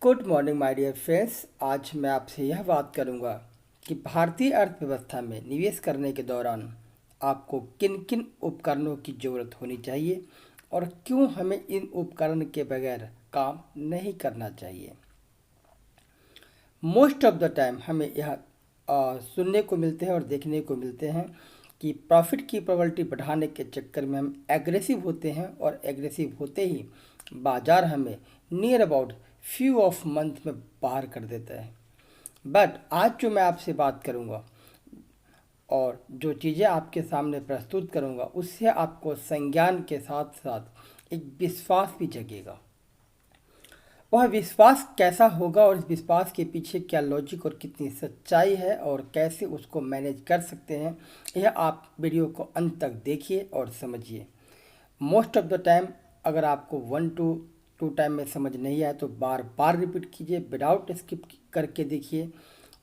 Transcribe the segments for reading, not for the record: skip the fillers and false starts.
Good morning my dear friends. आज मैं आपसे यह बात करूंगा कि भारतीय अर्थव्यवस्था में निवेश करने के दौरान आपको किन किन उपकरणों की ज़रूरत होनी चाहिए और क्यों हमें इन उपकरण के बगैर काम नहीं करना चाहिए। मोस्ट ऑफ द टाइम हमें यह सुनने को मिलते हैं और देखने को मिलते हैं कि प्रॉफिट की प्रोबेबिलिटी बढ़ाने के चक्कर में हम एग्रेसिव होते हैं और एग्रेसिव होते ही बाज़ार हमें near about few of month में बाहर कर देता है। बट आज जो मैं आपसे बात करूंगा और जो चीज़ें आपके सामने प्रस्तुत करूंगा उससे आपको संज्ञान के साथ साथ एक विश्वास भी जगेगा। वह विश्वास कैसा होगा और इस विश्वास के पीछे क्या लॉजिक और कितनी सच्चाई है और कैसे उसको मैनेज कर सकते हैं, यह आप वीडियो को अंत तक देखिए और समझिए। मोस्ट ऑफ द टाइम अगर आपको 1 to 2 टाइम में समझ नहीं आए तो बार बार रिपीट कीजिए, विदाउट स्किप करके देखिए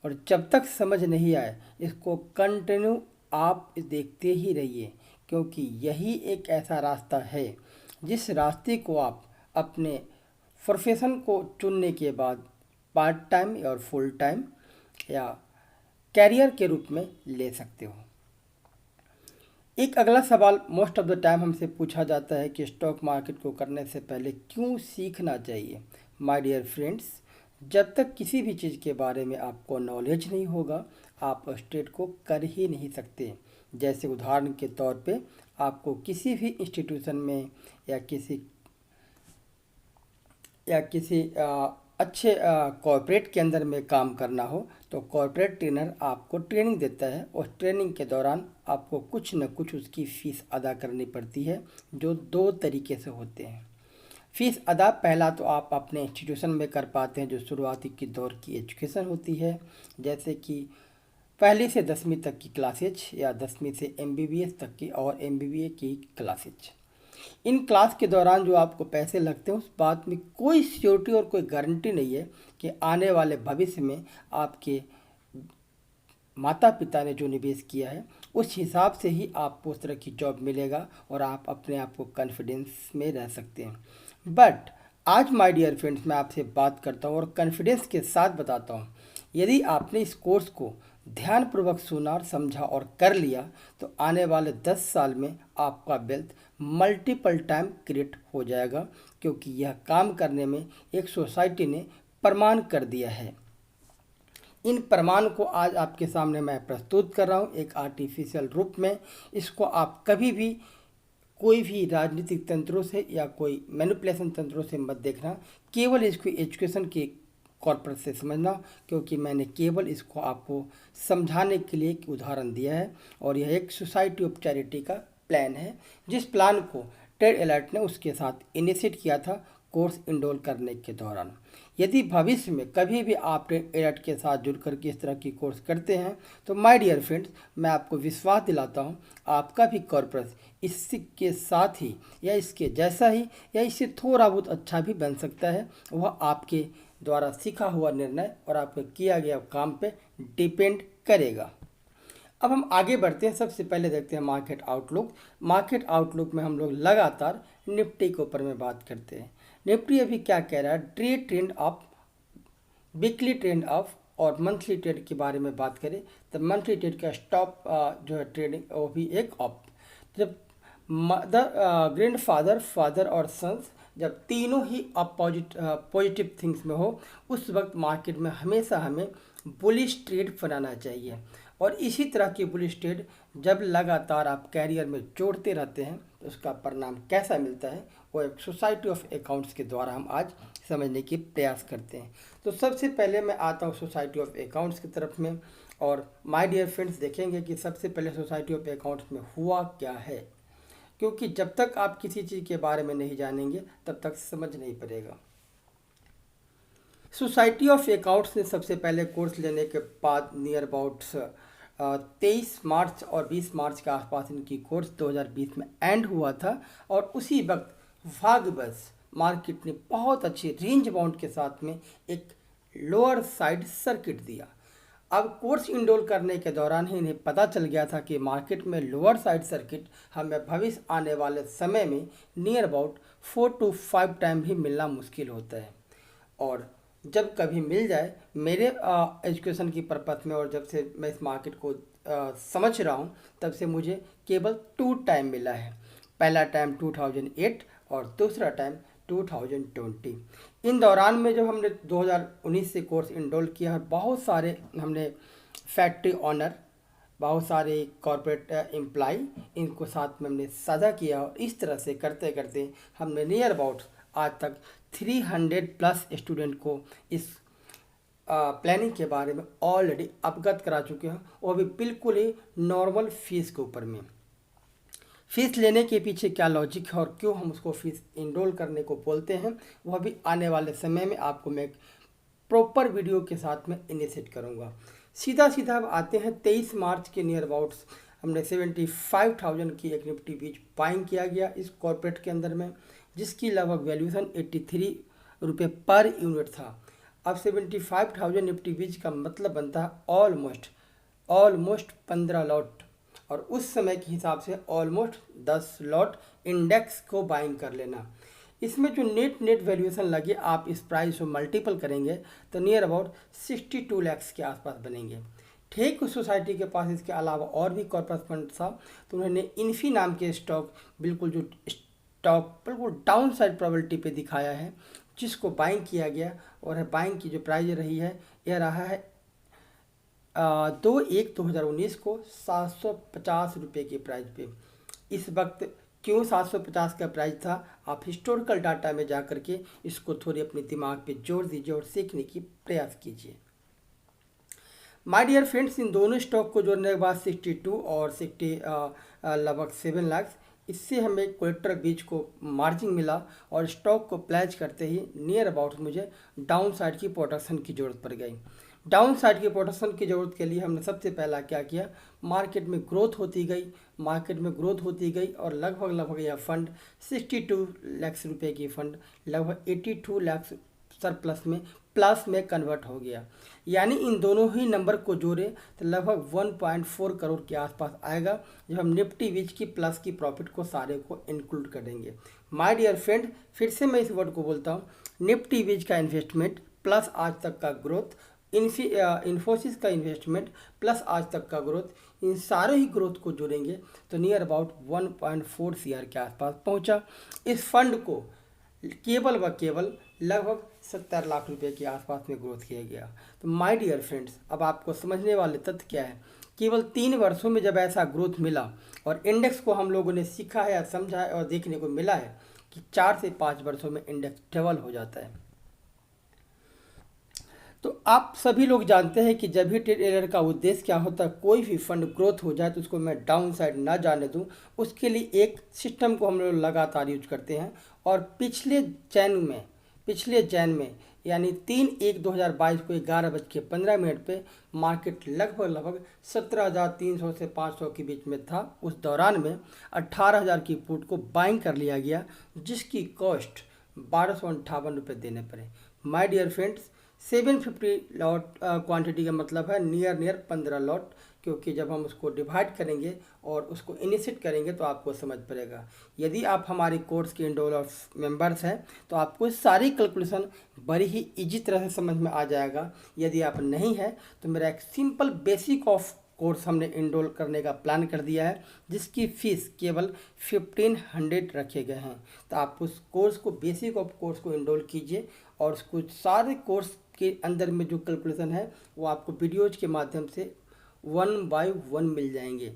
और जब तक समझ नहीं आए इसको कंटिन्यू आप देखते ही रहिए, क्योंकि यही एक ऐसा रास्ता है जिस रास्ते को आप अपने प्रोफेशन को चुनने के बाद पार्ट टाइम और फुल टाइम या कैरियर के रूप में ले सकते हो। एक अगला सवाल मोस्ट ऑफ द टाइम हमसे पूछा जाता है कि स्टॉक मार्केट को करने से पहले क्यों सीखना चाहिए। माय डियर फ्रेंड्स, जब तक किसी भी चीज़ के बारे में आपको नॉलेज नहीं होगा आप स्टेट को कर ही नहीं सकते। जैसे उदाहरण के तौर पे आपको किसी भी इंस्टीट्यूशन में या किसी अच्छे कॉर्पोरेट के अंदर में काम करना हो तो कॉर्पोरेट ट्रेनर आपको ट्रेनिंग देता है और ट्रेनिंग के दौरान आपको कुछ न कुछ उसकी फ़ीस अदा करनी पड़ती है, जो 2 तरीके से होते हैं। फ़ीस अदा पहला तो आप अपने इंस्टीट्यूशन में कर पाते हैं, जो शुरुआती की दौर की एजुकेशन होती है, जैसे कि पहली से 10वीं तक की क्लासेज या 10वीं से MBBS तक की और MBBA की क्लासेज। इन क्लास के दौरान जो आपको पैसे लगते हैं उस बात में कोई सिक्योरिटी और कोई गारंटी नहीं है कि आने वाले भविष्य में आपके माता पिता ने जो निवेश किया है उस हिसाब से ही आपको उस तरह की जॉब मिलेगा और आप अपने आप को कॉन्फिडेंस में रह सकते हैं। बट आज माय डियर फ्रेंड्स मैं आपसे बात करता हूँ और कॉन्फिडेंस के साथ बताता हूँ, यदि आपने इस कोर्स को ध्यानपूर्वक सुना और समझा और कर लिया तो आने वाले 10 साल में आपका वेल्थ मल्टीपल टाइम क्रिएट हो जाएगा, क्योंकि यह काम करने में एक सोसाइटी ने प्रमाण कर दिया है। इन प्रमाण को आज आपके सामने मैं प्रस्तुत कर रहा हूँ एक आर्टिफिशियल रूप में। इसको आप कभी भी कोई भी राजनीतिक तंत्रों से या कोई मैनिपुलेशन तंत्रों से मत देखना, केवल इसको एजुकेशन के कॉर्पस से समझना, क्योंकि मैंने केवल इसको आपको समझाने के लिए एक उदाहरण दिया है और यह एक सोसाइटी ऑफ चैरिटी का प्लान है, जिस प्लान को ट्रेड अलर्ट ने उसके साथ इनिशिएट किया था कोर्स इनरोल करने के दौरान। यदि भविष्य में कभी भी आप ट्रेड अलर्ट के साथ जुड़ करके इस तरह की कोर्स करते हैं तो माय डियर फ्रेंड्स मैं आपको विश्वास दिलाता हूं आपका भी कॉर्पस इसके साथ ही या इसके जैसा ही या इससे थोड़ा बहुत अच्छा भी बन सकता है। वह आपके द्वारा सीखा हुआ निर्णय और आपके किया गया काम पे डिपेंड करेगा। अब हम आगे बढ़ते हैं। सबसे पहले देखते हैं मार्केट आउटलुक। मार्केट आउटलुक में हम लोग लगातार निफ्टी के ऊपर में बात करते हैं। निफ्टी अभी क्या कह रहा है, day trend up, weekly trend up और मंथली ट्रेंड के बारे में बात करें तो मंथली ट्रेंड का स्टॉप जो है ट्रेडिंग वो भी एक अप। जब मदर ग्रैंडफादर फादर और सन्स जब तीनों ही पॉजिटिव थिंग्स में हो उस वक्त मार्केट में हमेशा हमें बुलिश ट्रेड बनाना चाहिए। और इसी तरह की बुलिश ट्रेड जब लगातार आप कैरियर में जोड़ते रहते हैं तो उसका परिणाम कैसा मिलता है वो एक सोसाइटी ऑफ अकाउंट्स के द्वारा हम आज समझने की प्रयास करते हैं। तो सबसे पहले मैं आता हूँ सोसाइटी ऑफ अकाउंट्स की तरफ में और माय डियर फ्रेंड्स देखेंगे कि सबसे पहले सोसाइटी ऑफ अकाउंट्स में हुआ क्या है, क्योंकि जब तक आप किसी चीज़ के बारे में नहीं जानेंगे तब तक समझ नहीं पड़ेगा। सोसाइटी ऑफ अकाउंट्स ने सबसे पहले कोर्स लेने के बाद नियर अबाउट 23 मार्च और 20 मार्च के आसपास इनकी कोर्स 2020 में एंड हुआ था और उसी वक्त भाग्यवश मार्केट ने बहुत अच्छी रेंज बाउंड के साथ में एक लोअर साइड सर्किट दिया। अब कोर्स इनरोल करने के दौरान ही इन्हें पता चल गया था कि मार्केट में लोअर साइड सर्किट हमें भविष्य आने वाले समय में नियर अबाउट 4 to 5 टाइम भी मिलना मुश्किल होता है और जब कभी मिल जाए मेरे एजुकेशन की पर्पस में, और जब से मैं इस मार्केट को समझ रहा हूँ, तब से मुझे केवल 2 टाइम मिला है। पहला टाइम 2008 और दूसरा टाइम 2020। इन दौरान में जब हमने 2019 से कोर्स इनरोल किया, बहुत सारे हमने फैक्ट्री ऑनर, बहुत सारे कॉरपोरेट एम्प्लॉय, इनको साथ में हमने साझा किया, और इस तरह से करते करते हमने नियर अबाउट आज तक 300 प्लस स्टूडेंट को इस प्लानिंग के बारे में ऑलरेडी अवगत करा चुके हैं, वो भी बिल्कुल ही नॉर्मल फीस के ऊपर में। फीस लेने के पीछे क्या लॉजिक है और क्यों हम उसको फीस इनरोल करने को बोलते हैं, वह भी आने वाले समय में आपको मैं प्रॉपर वीडियो के साथ में इनिशिएट करूंगा। सीधा सीधा अब आते हैं 23 मार्च के नियर अबाउट्स हमने 75,000 की एक निफ्टी बीच बाइंग किया गया इस कॉर्पोरेट के अंदर में, जिसकी लगभग वैल्यूएशन 83 रुपये पर यूनिट था। अब 75,000 निफ्टी बीच का मतलब बनता है ऑलमोस्ट 15 लॉट, और उस समय के हिसाब से ऑलमोस्ट 10 लॉट इंडेक्स को बाइंग कर लेना। इसमें जो नेट वैल्यूएशन लगे, आप इस प्राइस को मल्टीपल करेंगे तो नियर अबाउट 62 लैक्स के आसपास बनेंगे। ठीक उस सोसाइटी के पास इसके अलावा और भी कॉर्पोरेट फंड था, तो उन्होंने इन्फी नाम के स्टॉक बिल्कुल डाउन साइड प्रोबेबिलिटी पे दिखाया है, जिसको बाइंग किया गया, और बाइंग की जो प्राइस रही है यह रहा है 2/1/2019 को 750 रुपये की प्राइस पे। इस वक्त क्यों 750 का प्राइस था, आप हिस्टोरिकल डाटा में जा कर के इसको थोड़ी अपने दिमाग पे जोड़ दीजिए और सीखने की प्रयास कीजिए। माय डियर फ्रेंड्स, इन दोनों स्टॉक को जोड़ने के बाद 62 और 60 लगभग 7 लाख, इससे हमें कोलेट्रल बीच को मार्जिन मिला, और स्टॉक को प्लेज करते ही नियर अबाउट मुझे डाउन साइड की प्रोटेक्शन की ज़रूरत पड़ गई। डाउन साइड की प्रोटेक्शन की ज़रूरत के लिए हमने सबसे पहला क्या किया, मार्केट में ग्रोथ होती गई, और लगभग यह फंड 62 लाख रुपए की फंड लगभग 82 लाख प्लस में कन्वर्ट हो गया। यानी इन दोनों ही नंबर को जोड़े तो लगभग 1.4 करोड़ के आसपास आएगा, जब हम निफ्टी बीच की प्लस की प्रॉफिट को सारे को इंक्लूड कर देंगे। माय डियर फ्रेंड, फिर से मैं इस वर्ड को बोलता हूँ, निफ्टी बीच का इन्वेस्टमेंट प्लस आज तक का ग्रोथ, इन्फोसिस का इन्वेस्टमेंट प्लस आज तक का ग्रोथ, इन सारे ही ग्रोथ को जोड़ेंगे तो नियर अबाउट 1.4 CR के आसपास पहुंचा। इस फंड को केवल व केवल लगभग 70 लाख रुपए के आसपास में ग्रोथ किया गया। तो माय डियर फ्रेंड्स, अब आपको समझने वाले तथ्य क्या है, केवल 3 वर्षों में जब ऐसा ग्रोथ मिला, और इंडेक्स को हम लोगों ने सीखा है या समझा है और देखने को मिला है कि 4 से 5 वर्षों में इंडेक्स डबल हो जाता है। तो आप सभी लोग जानते हैं कि जब भी ट्रेडर का उद्देश्य क्या होता है, कोई भी फंड ग्रोथ हो जाए तो उसको मैं डाउन साइड ना जाने दूं, उसके लिए एक सिस्टम को हम लोग लगातार यूज करते हैं। और पिछले जैन में यानी 3/1/2022 को 11:15 पे मार्केट लगभग 17,300 से 500 के बीच में था। उस दौरान में 18,000 की पुट को बाइंग कर लिया गया, जिसकी कॉस्ट 1258 रुपये देने पड़े। My dear friends, 750 lot quantity का मतलब है नियर 15 लॉट, क्योंकि जब हम उसको डिवाइड करेंगे और उसको इनिशिएट करेंगे तो आपको समझ पड़ेगा। यदि आप हमारे कोर्स के इनरोलर्स मेंबर्स हैं तो आपको सारी कैलकुलेशन बड़ी ही इजी तरह से समझ में आ जाएगा। यदि आप नहीं है तो मेरा एक सिंपल बेसिक ऑफ कोर्स हमने इनरोल करने का प्लान कर दिया है, जिसकी फ़ीस केवल 1500 रखे गए हैं। तो आप उस कोर्स को, बेसिक ऑफ कोर्स को इनरोल कीजिए, और उसको सारे कोर्स के अंदर में जो कैलकुलेशन है वो आपको वीडियोज के माध्यम से 1 बाय 1 मिल जाएंगे।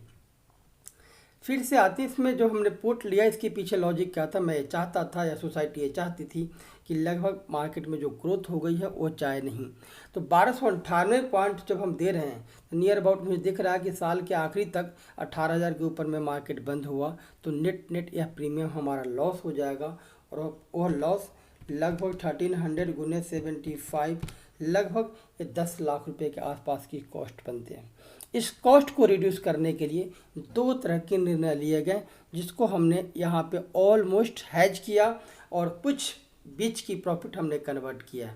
फिर से आते हैं इसमें जो हमने पुट लिया, इसके पीछे लॉजिक क्या था। मैं ये चाहता था, या सोसाइटी ये चाहती थी कि लगभग मार्केट में जो ग्रोथ हो गई है वो चाहे नहीं। तो 1298 पॉइंट जब हम दे रहे हैं तो नियर अबाउट मुझे दिख रहा है कि साल के आखिरी तक 18,000 के ऊपर में मार्केट बंद हुआ तो नेट यह प्रीमियम हमारा लॉस हो जाएगा, और वह लॉस लगभग 1300 गुने 75 लगभग 10 लाख रुपए के आसपास की कॉस्ट बनते हैं। इस कॉस्ट को रिड्यूस करने के लिए 2 तरह के निर्णय लिए गए, जिसको हमने यहाँ पे ऑलमोस्ट हैज किया, और कुछ बीच की प्रॉफिट हमने कन्वर्ट किया है।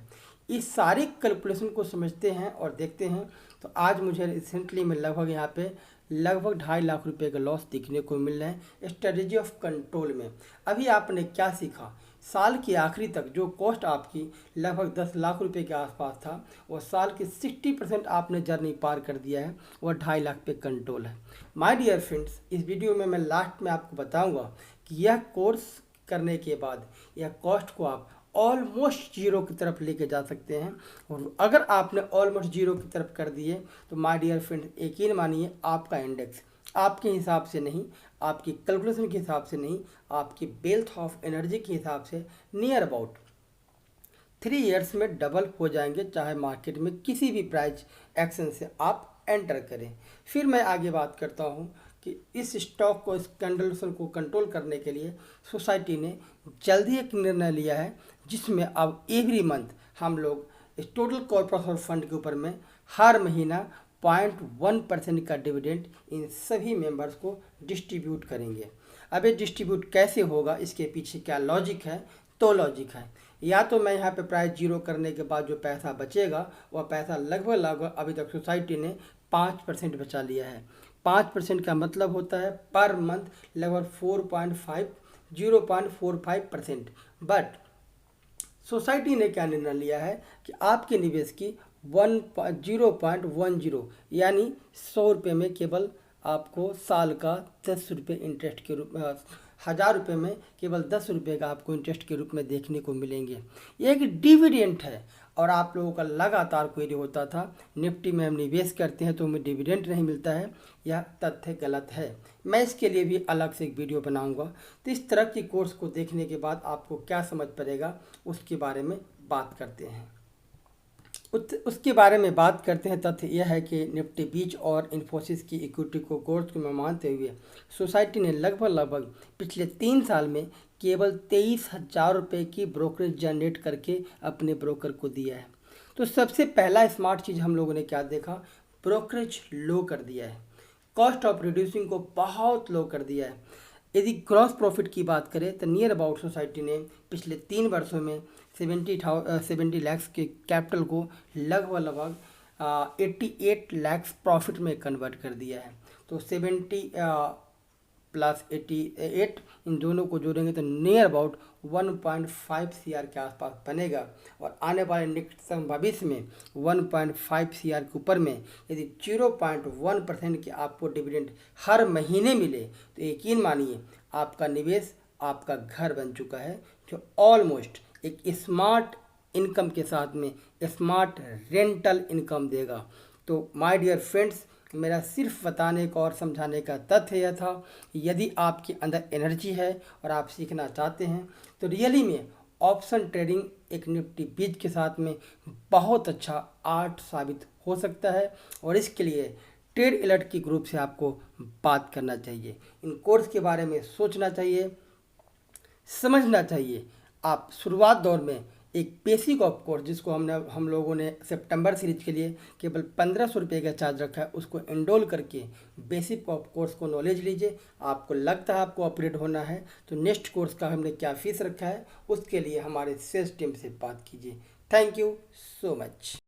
इस सारी कैलकुलेशन को समझते हैं और देखते हैं तो आज मुझे रिसेंटली में लगभग यहाँ पे लगभग 2.5 लाख रुपए का लॉस देखने को मिल रहे हैं स्ट्रेटेजी ऑफ कंट्रोल में। अभी आपने क्या सीखा, साल के आखिरी तक जो कॉस्ट आपकी लगभग 10 लाख रुपए के आसपास था, वो साल के 60% आपने जर्नी पार कर दिया है, वह 2.5 लाख पे कंट्रोल है। माय डियर फ्रेंड्स, इस वीडियो में मैं लास्ट में आपको बताऊंगा कि यह कोर्स करने के बाद यह कॉस्ट को आप ऑलमोस्ट जीरो की तरफ लेके जा सकते हैं। और अगर आपने ऑलमोस्ट जीरो की तरफ कर दिए तो माय डियर फ्रेंड्स, यकीन मानिए आपका इंडेक्स आपके हिसाब से नहीं, आपकी कैलकुलेशन के हिसाब से नहीं, आपकी वेल्थ ऑफ एनर्जी के हिसाब से नियर अबाउट 3 ईयर्स में डबल हो जाएंगे, चाहे मार्केट में किसी भी प्राइस एक्शन से आप एंटर करें। फिर मैं आगे बात करता हूँ कि इस स्टॉक को, इस कैंडलसन को कंट्रोल करने के लिए सोसाइटी ने जल्दी एक निर्णय लिया है, जिसमें अब एवरी मंथ हम लोग इस टोटल कॉर्पोरेशन फंड के ऊपर में हर महीना 0.1% का डिविडेंड इन सभी मेंबर्स को डिस्ट्रीब्यूट करेंगे। अब ये डिस्ट्रीब्यूट कैसे होगा, इसके पीछे क्या लॉजिक है? तो लॉजिक है, या तो मैं यहाँ पे प्राइस जीरो करने के बाद जो पैसा बचेगा वह पैसा लगभग अभी तक सोसाइटी ने 5% बचा लिया है। 5% का मतलब होता है पर मंथ लगभग 0.45%। बट सोसाइटी ने क्या निर्णय लिया है कि आपके निवेश की 0.10 यानी 100 रुपये में केवल आपको साल का 10 रुपये इंटरेस्ट के रूप में, 1000 रुपये में केवल 10 रुपये का आपको इंटरेस्ट के रूप में देखने को मिलेंगे। ये एक डिविडेंड है। और आप लोगों का लगातार क्वेरी होता था निफ्टी में हम निवेश करते हैं तो हमें डिविडेंड नहीं मिलता है, यह तथ्य गलत है। मैं इसके लिए भी अलग से एक वीडियो बनाऊंगा। तो इस तरह की कोर्स को देखने के बाद आपको क्या समझ पड़ेगा उसके बारे में बात करते हैं। उसके बारे में बात करते हैं। तथ्य यह है कि निफ्टी बीच और इन्फोसिस की इक्विटी को कोर्स में मानते हुए सोसाइटी ने लगभग पिछले 3 साल में केवल 23,000 रुपये की ब्रोकरेज जनरेट करके अपने ब्रोकर को दिया है। तो सबसे पहला स्मार्ट चीज़ हम लोगों ने क्या देखा? ब्रोकरेज लो कर दिया है, कॉस्ट ऑफ रिड्यूसिंग को बहुत लो कर दिया है। यदि ग्रॉस प्रॉफिट की बात करें तो नियर अबाउट सोसाइटी ने पिछले 3 वर्षों में 70 लाख के कैपिटल को लगभग 88 लाख प्रॉफिट में कन्वर्ट कर दिया है। तो 70 प्लस 88 इन दोनों को जोड़ेंगे तो नियर अबाउट 1.5 CR के आसपास बनेगा। और आने वाले नेक्स्ट भविष्य में 1.5 CR के ऊपर में यदि 0.1% के आपको डिविडेंड हर महीने मिले तो यकीन मानिए आपका निवेश आपका घर बन चुका है, जो ऑलमोस्ट एक स्मार्ट इनकम के साथ में स्मार्ट रेंटल इनकम देगा। तो माय डियर फ्रेंड्स, मेरा सिर्फ बताने का और समझाने का तथ्य यह था, यदि आपके अंदर एनर्जी है और आप सीखना चाहते हैं तो रियली में ऑप्शन ट्रेडिंग एक निफ्टी बीच के साथ में बहुत अच्छा आर्ट साबित हो सकता है। और इसके लिए ट्रेड अलर्ट की ग्रुप से आपको बात करना चाहिए, इन कोर्स के बारे में सोचना चाहिए, समझना चाहिए। आप शुरुआत दौर में एक बेसिक ऑफ कोर्स जिसको हम लोगों ने सितंबर सीरीज के लिए केवल 1500 रुपये का चार्ज रखा है, उसको एनरोल करके बेसिक ऑफ कोर्स को नॉलेज लीजिए। आपको लगता है आपको अपग्रेड होना है तो नेक्स्ट कोर्स का हमने क्या फीस रखा है उसके लिए हमारे सेल्स टीम से बात कीजिए। Thank you so much.